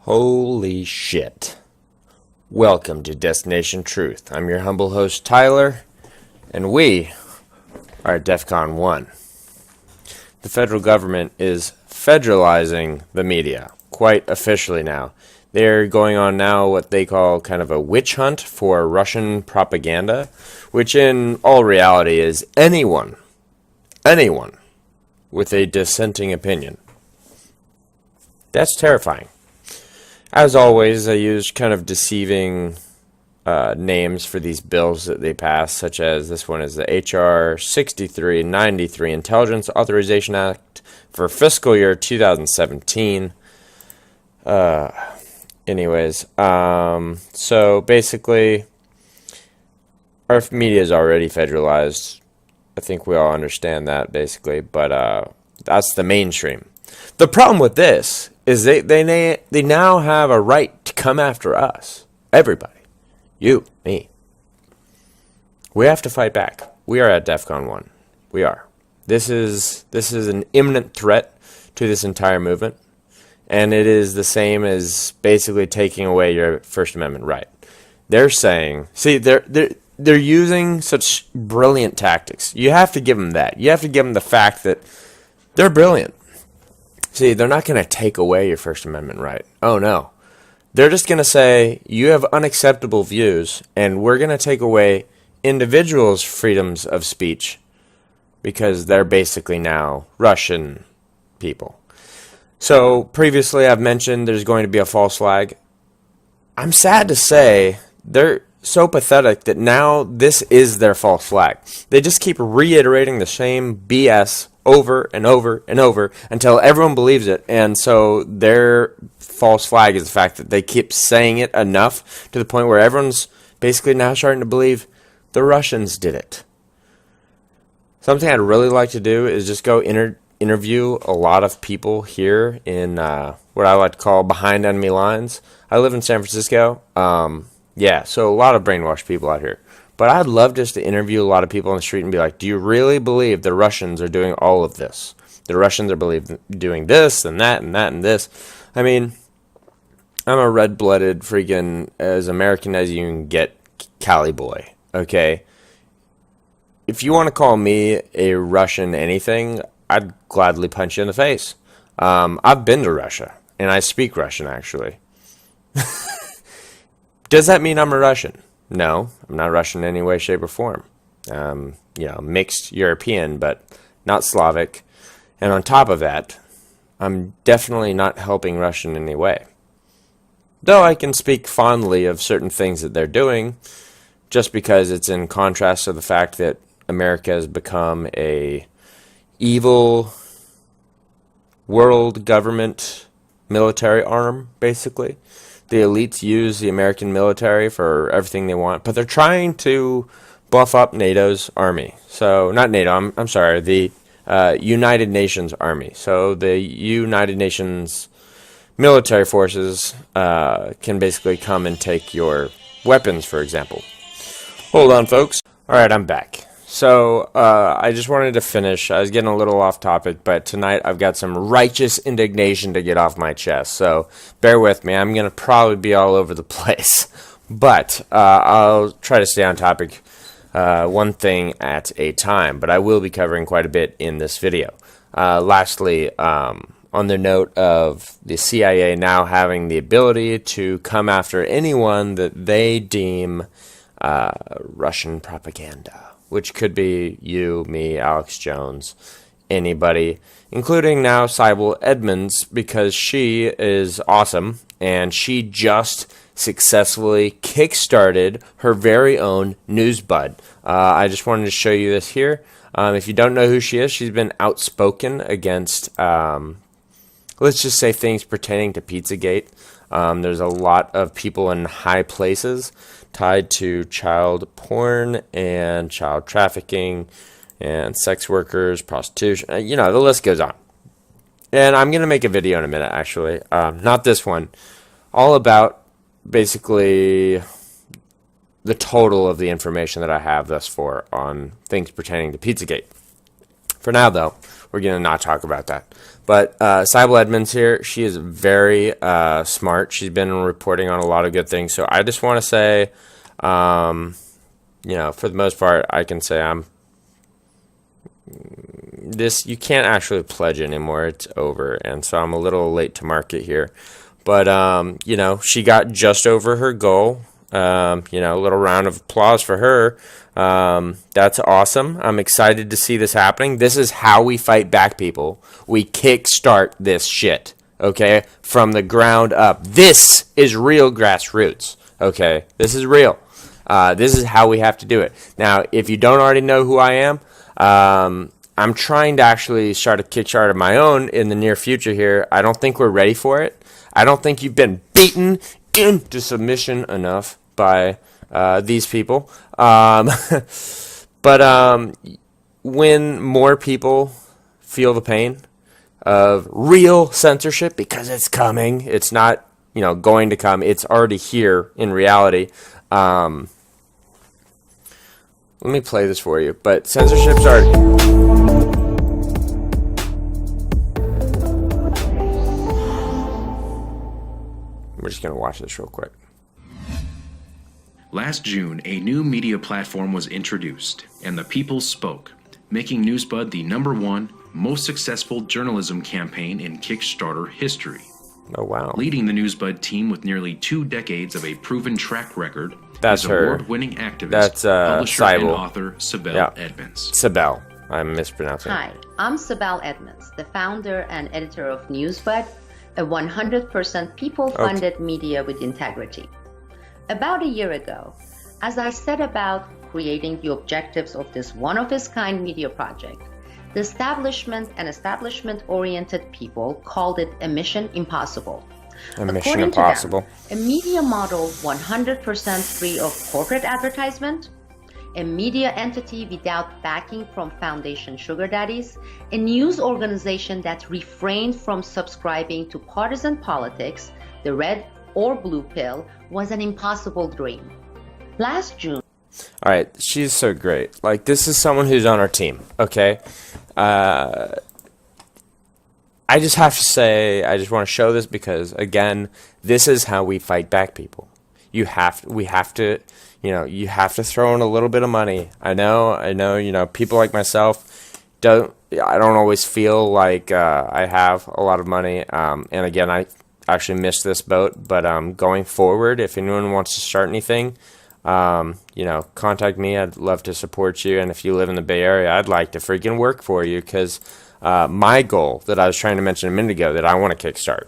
Holy shit. Welcome to Destination Truth. I'm your humble host, Tyler, and we are at DEFCON 1. The federal government is federalizing the media, quite officially now. They're going on now what they call kind of a witch hunt for Russian propaganda, which in all reality is anyone with a dissenting opinion. That's terrifying. As always, I use kind of deceiving names for these bills that they pass, such as this one is the H.R. 6393 Intelligence Authorization Act for fiscal year 2017. So basically, our media is already federalized. I think we all understand that, basically, but that's the mainstream. The problem with this is they now have a right to come after us. Everybody. You, me. We have to fight back. We are at DEFCON 1. We are. This is an imminent threat to this entire movement, and it is the same as basically taking away your First Amendment right. They're saying, see, they're using such brilliant tactics. You have to give them that. You have to give them the fact that they're brilliant. See, they're not going to take away your First Amendment right. Oh, no. They're just going to say, you have unacceptable views, and we're going to take away individuals' freedoms of speech because they're basically now Russian people. So, previously I've mentioned there's going to be a false flag. I'm sad to say they're so pathetic that now this is their false flag. They just keep reiterating the same BS over and over and over until everyone believes it. And so their false flag is the fact that they keep saying it enough to the point where everyone's basically now starting to believe the Russians did it. Something I'd really like to do is just go interview a lot of people here in what I like to call behind enemy lines. I live in San Francisco. So a lot of brainwashed people out here. But I'd love just to interview a lot of people on the street and be like, do you really believe the Russians are doing all of this? The Russians are doing this and that and that and this. I mean, I'm a red-blooded freaking, as American as you can get, Cali boy, okay? If you want to call me a Russian anything, I'd gladly punch you in the face. I've been to Russia, and I speak Russian, actually. Does that mean I'm a Russian? No, I'm not Russian in any way, shape, or form. Mixed European, but not Slavic. And on top of that, I'm definitely not helping Russia in any way. Though I can speak fondly of certain things that they're doing, just because it's in contrast to the fact that America has become a evil world government military arm, basically. The elites use the American military for everything they want, but they're trying to buff up NATO's army. So, not NATO, I'm sorry, the United Nations army. So, the United Nations military forces can basically come and take your weapons, for example. Hold on, folks. Alright, I'm back. So, I just wanted to finish. I was getting a little off topic, but tonight I've got some righteous indignation to get off my chest. So, bear with me. I'm going to probably be all over the place. But, I'll try to stay on topic one thing at a time. But I will be covering quite a bit in this video. Lastly, on the note of the CIA now having the ability to come after anyone that they deem Russian propaganda, which could be you, me, Alex Jones, anybody, including now Sybil Edmonds, because she is awesome, and she just successfully kickstarted her very own news bud. I just wanted to show you this here. If you don't know who she is, she's been outspoken against, let's just say, things pertaining to Pizzagate. There's a lot of people in high places tied to child porn and child trafficking and sex workers, prostitution, the list goes on. And I'm going to make a video in a minute, actually, not this one, all about basically the total of the information that I have thus far on things pertaining to Pizzagate. For now, though, we're going to not talk about that. But Sybil Edmonds here, she is very smart. She's been reporting on a lot of good things. So I just want to say, for the most part, I can say you can't actually pledge anymore. It's over. And so I'm a little late to market here. But, she got just over her goal. A little round of applause for her. That's awesome. I'm excited to see this happening. This is how we fight back, people. We kickstart this shit, okay? From the ground up. This is real grassroots, okay? This is real. This is how we have to do it. Now, if you don't already know who I am, I'm trying to actually start a Kickstarter of my own in the near future here. I don't think we're ready for it. I don't think you've been beaten into submission enough by these people. But when more people feel the pain of real censorship, because it's coming, it's not going to come, it's already here in reality. Let me play this for you. But censorship's already... We're just going to watch this real quick. Last June, a new media platform was introduced, and the people spoke, making NewsBud the #1 most successful journalism campaign in Kickstarter history. Oh, wow. Leading the NewsBud team with nearly 2 decades of a proven track record That's is her. award-winning activist, publisher, Sybil. and author Sybil Edmonds. Sybil. I'm mispronouncing. Hi, I'm Sybil Edmonds, the founder and editor of NewsBud, a 100% people-funded media with integrity. About a year ago, as I set about creating the objectives of this one-of-its-kind media project, the establishment and establishment-oriented people called it a mission impossible. A mission impossible. A media model 100% free of corporate advertisement, a media entity without backing from foundation sugar daddies, a news organization that refrained from subscribing to partisan politics, the red or blue pill, was an impossible dream. Last June... All right, she's so great. Like, this is someone who's on our team, okay? I just have to say, I just want to show this because, again, this is how we fight back, people. You have to throw in a little bit of money. I know, people like myself I don't always feel like I have a lot of money. And again, I actually missed this boat, but going forward, if anyone wants to start anything, contact me. I'd love to support you. And if you live in the Bay Area, I'd like to freaking work for you because my goal that I was trying to mention a minute ago that I want to kickstart,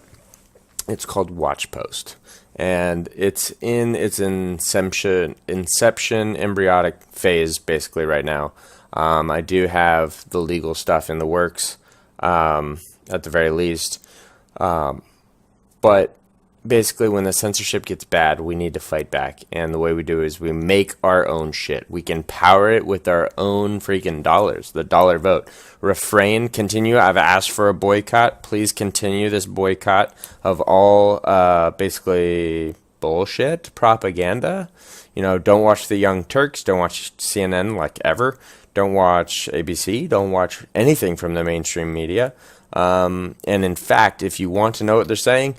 it's called Watch Post. And it's in its inception embryonic phase basically right now. I do have the legal stuff in the works at the very least. But basically when the censorship gets bad, we need to fight back. And the way we do is we make our own shit. We can power it with our own freaking dollars, the dollar vote. Refrain, continue. I've asked for a boycott. Please continue this boycott of all basically bullshit propaganda. Don't watch the Young Turks. Don't watch CNN like ever. Don't watch ABC. Don't watch anything from the mainstream media. And in fact, if you want to know what they're saying,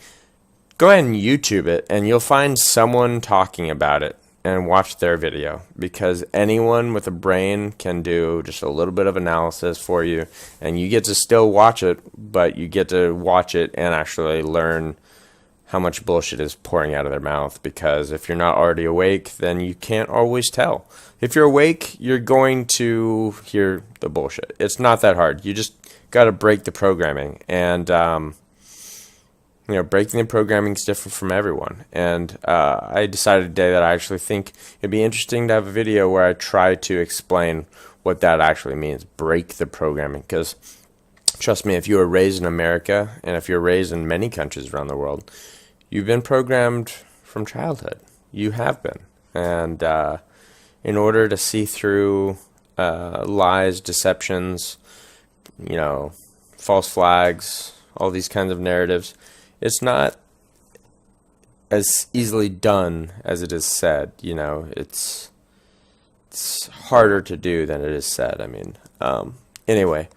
go ahead and YouTube it, and you'll find someone talking about it and watch their video, because anyone with a brain can do just a little bit of analysis for you, and you get to still watch it, but you get to watch it and actually learn how much bullshit is pouring out of their mouth, because if you're not already awake, then you can't always tell. If you're awake, you're going to hear the bullshit. It's not that hard. You just got to break the programming, and breaking the programming is different from everyone. And I decided today that I actually think it'd be interesting to have a video where I try to explain what that actually means, break the programming. Because trust me, if you were raised in America, and if you're raised in many countries around the world, you've been programmed from childhood. You have been. And in order to see through lies, deceptions, false flags, all these kinds of narratives, it's not as easily done as it is said. It's harder to do than it is said. Anyway,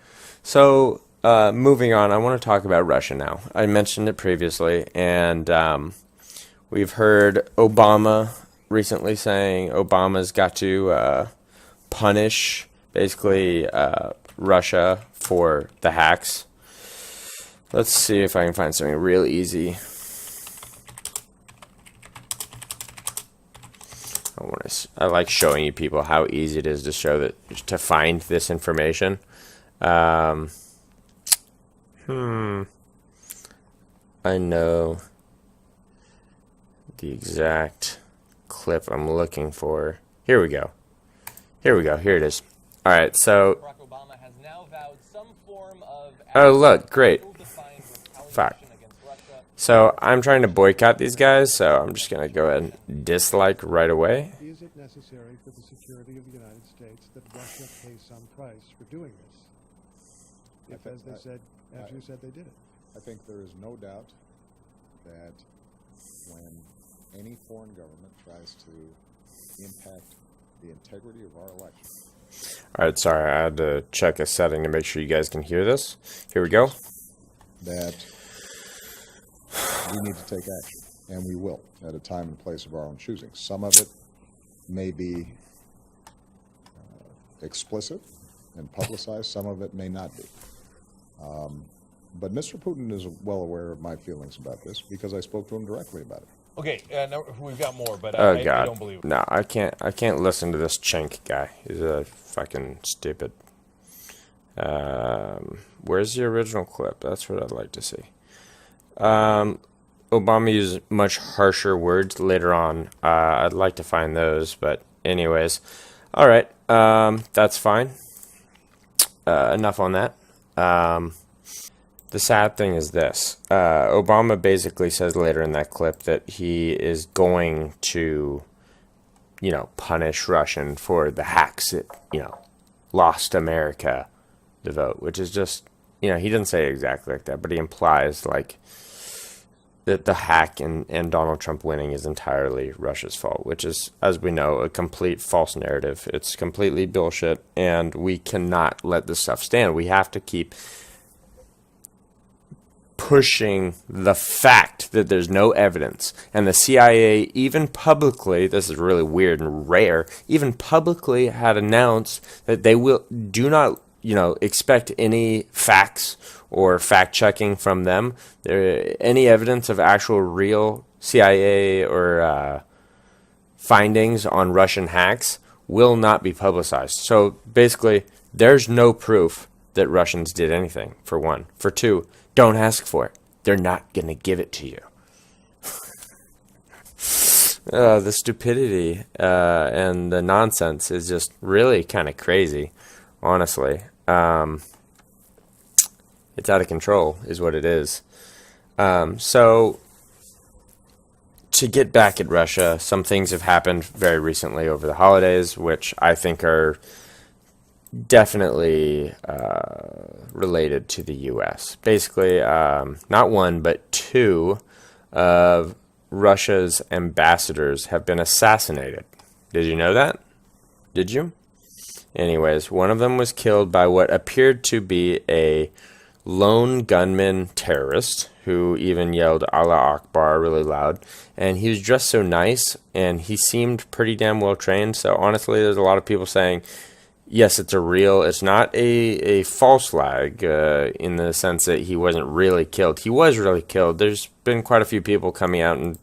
So, moving on, I want to talk about Russia now. I mentioned it previously, and we've heard Obama recently saying Obama's got to punish basically Russia for the hacks. Let's see if I can find something real easy. I like showing you people how easy it is to show that to find this information. I know the exact clip I'm looking for. Here we go. Here it is. All right, so. Barack Obama has now vowed some form of Oh, look, great. defined retaliation Fuck. against Russia. So I'm trying to boycott these guys, so I'm just gonna go ahead and dislike right away. Is it necessary for the security of the United States that Russia pay some price for doing this? If, as they said, as you said, they did it. I think there is no doubt that when any foreign government tries to impact the integrity of our election. All right, sorry, I had to check a setting to make sure you guys can hear this. Here we go. That we need to take action, and we will, at a time and place of our own choosing. Some of it may be explicit and publicized, some of it may not be. But Mr. Putin is well aware of my feelings about this because I spoke to him directly about it. Okay, no, we've got more, but Oh I god, don't believe it. no, I can't listen to this chink guy. He's a fucking stupid. Where's the original clip? That's what I'd like to see. Obama used much harsher words later on. I'd like to find those, but anyways, all right, that's fine. Enough on that. The sad thing is this. Obama basically says later in that clip that he is going to, punish Russian for the hacks that, lost America the vote, which is just, he didn't say it exactly like that, but he implies, like, that the hack and Donald Trump winning is entirely Russia's fault, which is, as we know, a complete false narrative. It's completely bullshit, and we cannot let this stuff stand. We have to keep pushing the fact that there's no evidence. And the CIA, even publicly, this is really weird and rare, even publicly had announced that they do not, expect any facts or fact checking from them. Any evidence of actual real CIA or findings on Russian hacks will not be publicized. So basically, there's no proof that Russians did anything, for one. For two, don't ask for it. They're not going to give it to you. The stupidity and the nonsense is just really kind of crazy, honestly. It's out of control, is what it is. So, to get back at Russia, some things have happened very recently over the holidays, which I think are definitely related to the U.S. Basically, not one, but two of Russia's ambassadors have been assassinated. Did you know that? Did you? Anyways, one of them was killed by what appeared to be a lone gunman terrorist who even yelled Allah Akbar really loud. And he was dressed so nice, and he seemed pretty damn well trained. So honestly, there's a lot of people saying, yes, it's not a false flag in the sense that he wasn't really killed. He was really killed. There's been quite a few people coming out and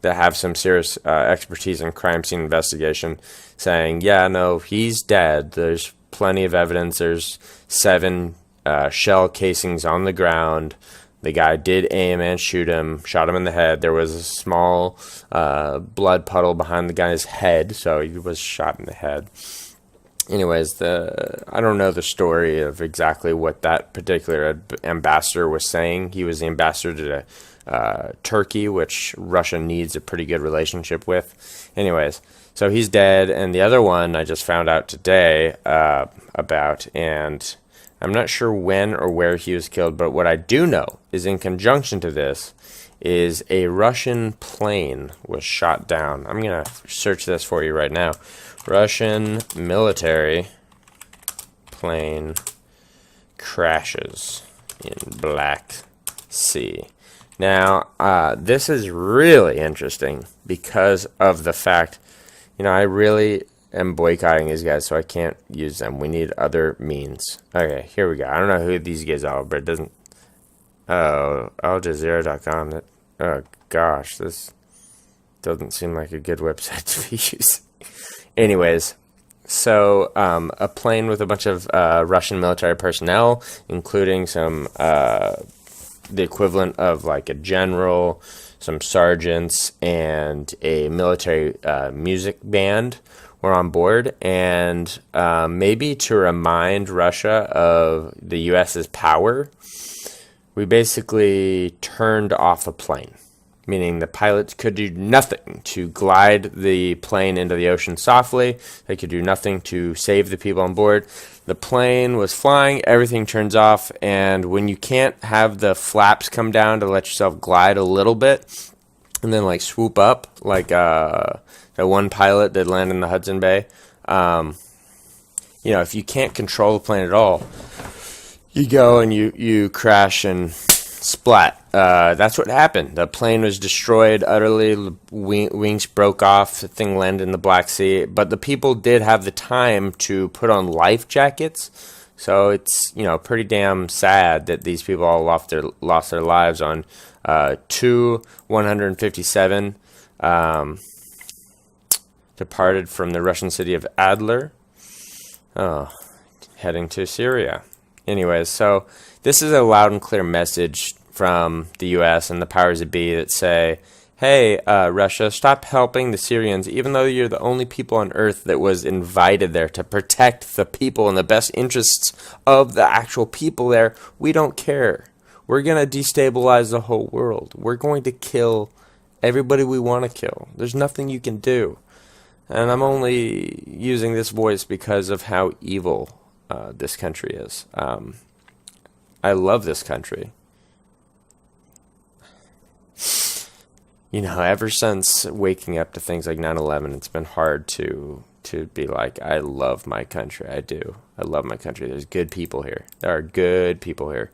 that have some serious expertise in crime scene investigation saying, yeah, no, he's dead. There's plenty of evidence. There's 7 shell casings on the ground. The guy did aim and shot him in the head. There was a small blood puddle behind the guy's head, so he was shot in the head. Anyways, I don't know the story of exactly what that particular ambassador was saying. He was the ambassador to Turkey, which Russia needs a pretty good relationship with. Anyways, so he's dead, and the other one I just found out today about, and I'm not sure when or where he was killed, but what I do know is in conjunction to this is a Russian plane was shot down. I'm going to search this for you right now. Russian military plane crashes in Black Sea. Now, this is really interesting because of the fact, I really am boycotting these guys, so I can't use them. We need other means. Okay, here we go. I don't know who these guys are, but it doesn't. Oh, AlJazeera.com. Oh, gosh, this doesn't seem like a good website to be using. Anyways, so a plane with a bunch of Russian military personnel, including some the equivalent of like a general, some sergeants, and a military music band were on board. And maybe to remind Russia of the US's power, we basically turned off a plane, meaning the pilots could do nothing to glide the plane into the ocean softly. They could do nothing to save the people on board. The plane was flying, everything turns off, and when you can't have the flaps come down to let yourself glide a little bit and then like swoop up, like that one pilot that landed in the Hudson Bay, if you can't control the plane at all, you go and you crash and splat. That's what happened. The plane was destroyed utterly. Wings broke off. The thing landed in the Black Sea. But the people did have the time to put on life jackets. So it's pretty damn sad that these people all lost their lives on Tu-157 departed from the Russian city of Adler, heading to Syria. Anyways, so this is a loud and clear message from the U.S. and the powers that be that say, hey, Russia, stop helping the Syrians, even though you're the only people on earth that was invited there to protect the people and the best interests of the actual people there. We don't care. We're going to destabilize the whole world. We're going to kill everybody we want to kill. There's nothing you can do. And I'm only using this voice because of how evil this country is. I love this country. Ever since waking up to things like 9/11, it's been hard to be like, I love my country. I do. I love my country. There's good people here. There are good people here.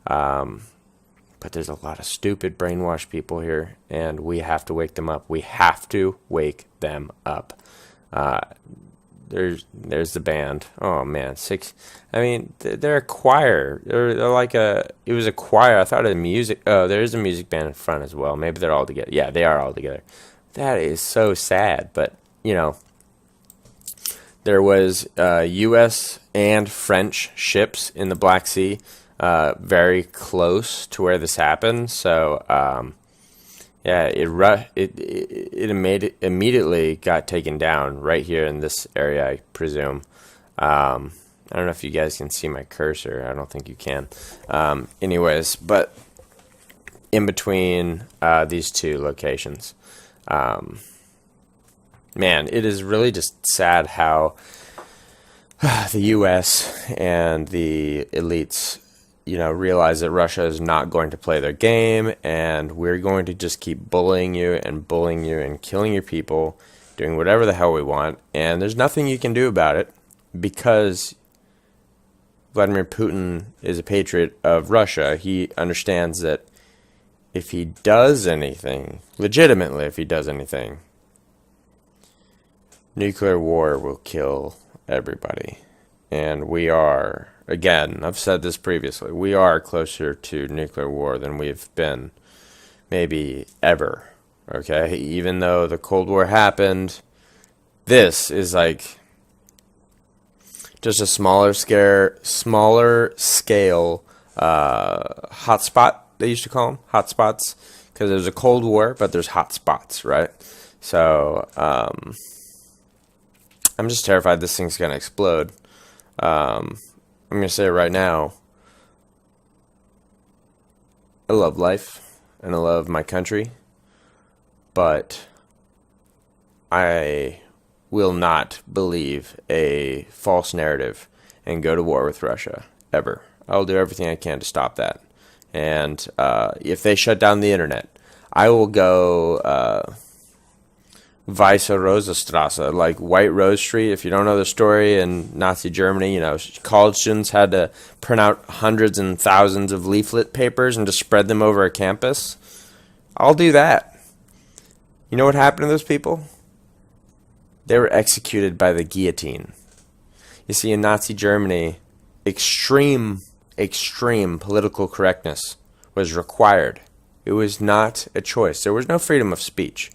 But there's a lot of stupid, brainwashed people here, and we have to wake them up. We have to wake them up. There's the band. Oh man, they're a choir. They're like it was a choir. I thought it was music. Oh, there is a music band in front as well. Maybe they're all together. Yeah, they are all together. That is so sad. But there was U.S. and French ships in the Black Sea, very close to where this happened. So it immediately got taken down right here in this area, I presume. I don't know if you guys can see my cursor. I don't think you can. Anyways, but in between these two locations, man, it is really just sad how the U.S. and the elites realize that Russia is not going to play their game, and we're going to just keep bullying you and killing your people, doing whatever the hell we want, and there's nothing you can do about it because Vladimir Putin is a patriot of Russia. He understands that if he does anything, legitimately if he does anything, nuclear war will kill everybody. And we are, again, I've said this previously, we are closer to nuclear war than we've been maybe ever, okay? Even though the Cold War happened, this is like just a smaller scale hotspot, they used to call them, hotspots, because there's a Cold War, but there's hotspots, right? So, I'm just terrified this thing's going to explode. I'm going to say it right now. I love life and I love my country, but I will not believe a false narrative and go to war with Russia, ever. I'll do everything I can to stop that. And if they shut down the internet, I will go Weiße Rosestrasse, like White Rose Street. If you don't know the story, in Nazi Germany, college students had to print out hundreds and thousands of leaflet papers and just spread them over a campus. I'll do that. You know what happened to those people? They were executed by the guillotine. You see, in Nazi Germany, extreme political correctness was required. It was not a choice. There was no freedom of speech.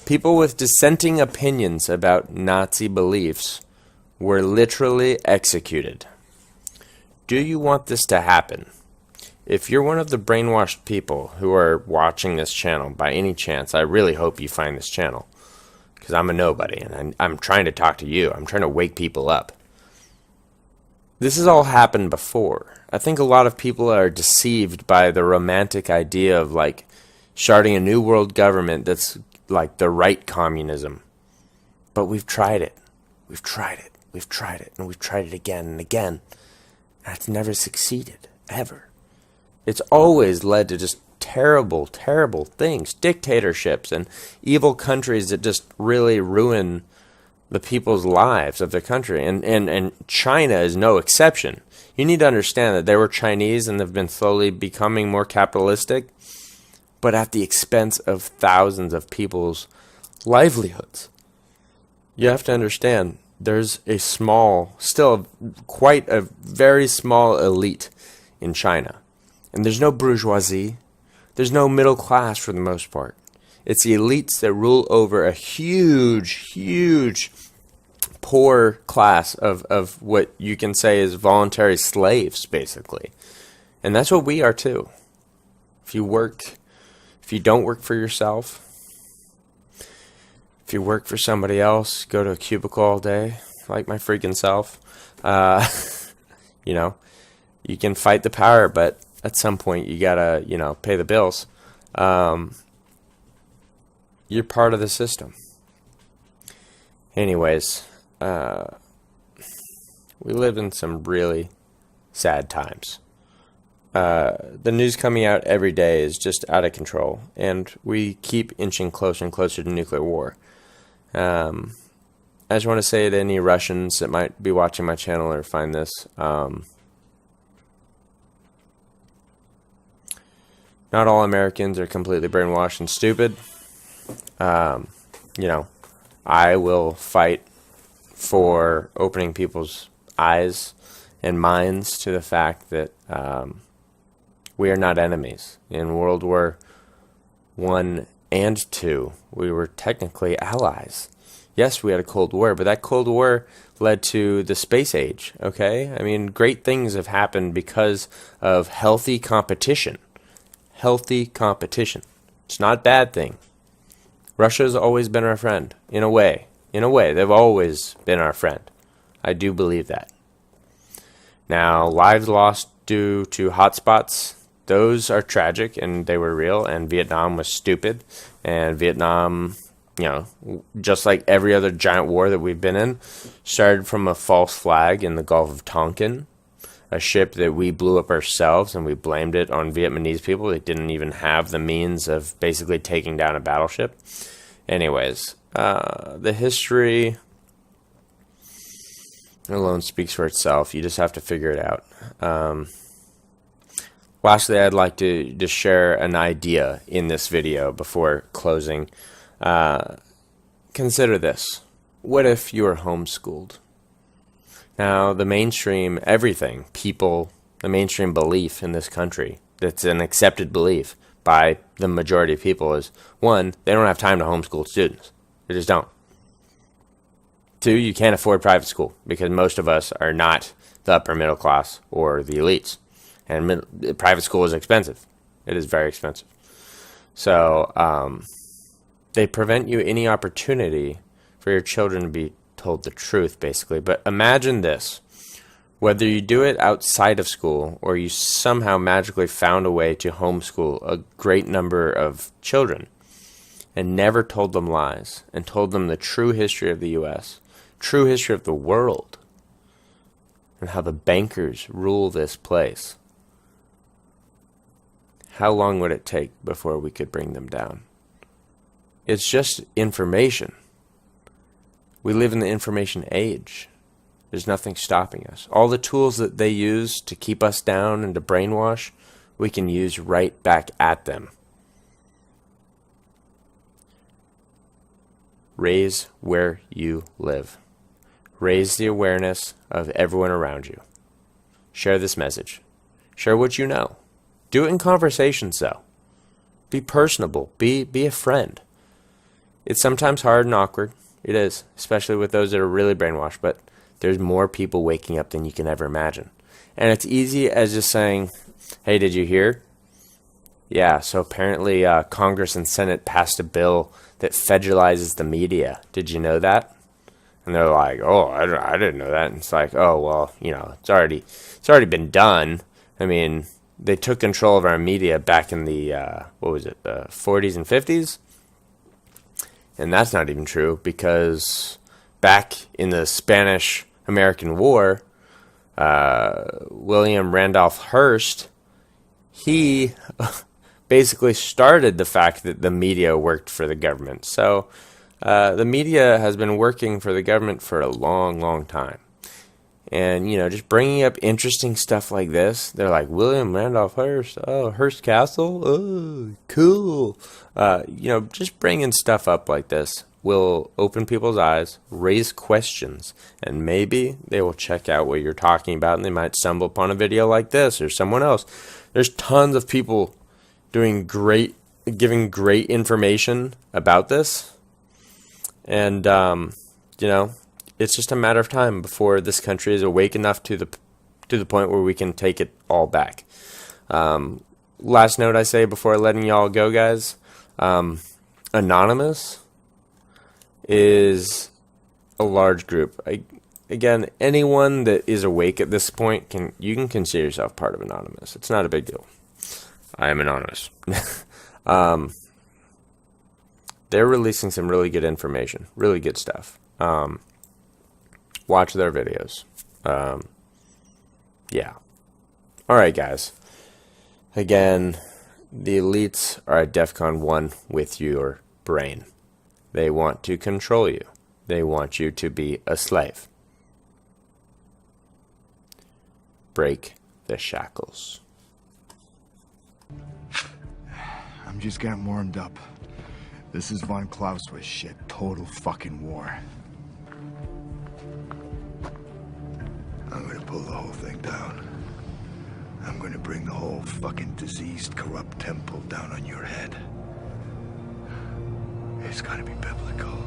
People with dissenting opinions about Nazi beliefs were literally executed. Do you want this to happen? If you're one of the brainwashed people who are watching this channel by any chance, I really hope you find this channel, because I'm a nobody and I'm trying to talk to you. I'm trying to wake people up. This has all happened before. I think a lot of people are deceived by the romantic idea of like starting a new world government that's like the right communism. But we've tried it. We've tried it. We've tried it. And we've tried it again and again. And it's never succeeded. Ever. It's always led to just terrible, terrible things. Dictatorships and evil countries that just really ruin the people's lives of their country. And China is no exception. You need to understand that they were Chinese and have been slowly becoming more capitalistic, but at the expense of thousands of people's livelihoods. You have to understand, there's a small, still quite a very small elite in China. And there's no bourgeoisie. There's no middle class for the most part. It's the elites that rule over a huge poor class of what you can say is voluntary slaves, basically. And that's what we are too. If you don't work for yourself, if you work for somebody else, go to a cubicle all day, like my freaking self, you can fight the power, but at some point you gotta, pay the bills. You're part of the system. Anyways, we live in some really sad times. The news coming out every day is just out of control, and we keep inching closer and closer to nuclear war. I just want to say to any Russians that might be watching my channel or find this, not all Americans are completely brainwashed and stupid. I will fight for opening people's eyes and minds to the fact that we are not enemies. In World War I and II, we were technically allies. Yes, we had a Cold War, but that Cold War led to the space age, okay? I mean, great things have happened because of healthy competition. Healthy competition. It's not a bad thing. Russia's always been our friend, in a way. In a way, they've always been our friend. I do believe that. Now, lives lost due to hotspots, those are tragic, and they were real, and Vietnam was stupid, and Vietnam, just like every other giant war that we've been in, started from a false flag in the Gulf of Tonkin, a ship that we blew up ourselves, and we blamed it on Vietnamese people. They didn't even have the means of basically taking down a battleship. Anyways, the history alone speaks for itself. You just have to figure it out. Lastly, I'd like to just share an idea in this video before closing. Consider this. What if you were homeschooled? Now, the mainstream, everything, people, the mainstream belief in this country, that's an accepted belief by the majority of people is, one, they don't have time to homeschool students. They just don't. Two, you can't afford private school because most of us are not the upper middle class or the elites. And private school is expensive. It is very expensive. So they prevent you any opportunity for your children to be told the truth, basically. But imagine this. Whether you do it outside of school or you somehow magically found a way to homeschool a great number of children and never told them lies and told them the true history of the U.S., true history of the world, and how the bankers rule this place, how long would it take before we could bring them down? It's just information. We live in the information age. There's nothing stopping us. All the tools that they use to keep us down and to brainwash, we can use right back at them. Raise where you live. Raise the awareness of everyone around you. Share this message. Share what you know. Do it in conversations, though. Be personable. Be a friend. It's sometimes hard and awkward. It is, especially with those that are really brainwashed, but there's more people waking up than you can ever imagine. And it's easy as just saying, hey, did you hear? Yeah, so apparently Congress and Senate passed a bill that federalizes the media. Did you know that? And they're like, oh, I didn't know that. And it's like, oh, well, you know, it's already been done. I mean, they took control of our media back in the, the 40s and 50s? And that's not even true, because back in the Spanish-American War, William Randolph Hearst, he basically started the fact that the media worked for the government. So the media has been working for the government for a long, long time. And, you know, just bringing up interesting stuff like this, they're like, William Randolph Hearst, oh, Hearst Castle, oh, cool. You know, just bringing stuff up like this will open people's eyes, raise questions, and maybe they will check out what you're talking about, and they might stumble upon a video like this or someone else. There's tons of people giving great information about this. And, you know, it's just a matter of time before this country is awake enough to the point where we can take it all back. Last note I say before letting y'all go, guys. Anonymous is a large group. Again, anyone that is awake at this point you can consider yourself part of Anonymous. It's not a big deal. I am anonymous. They're releasing some really good information, really good stuff. Watch their videos. Yeah. All right, guys. Again, the elites are at DEFCON 1 with your brain. They want to control you. They want you to be a slave. Break the shackles. I'm just getting warmed up. This is von Clausewitz shit. Total fucking war. I'm gonna pull the whole thing down. I'm gonna bring the whole fucking diseased, corrupt temple down on your head. It's gotta be biblical.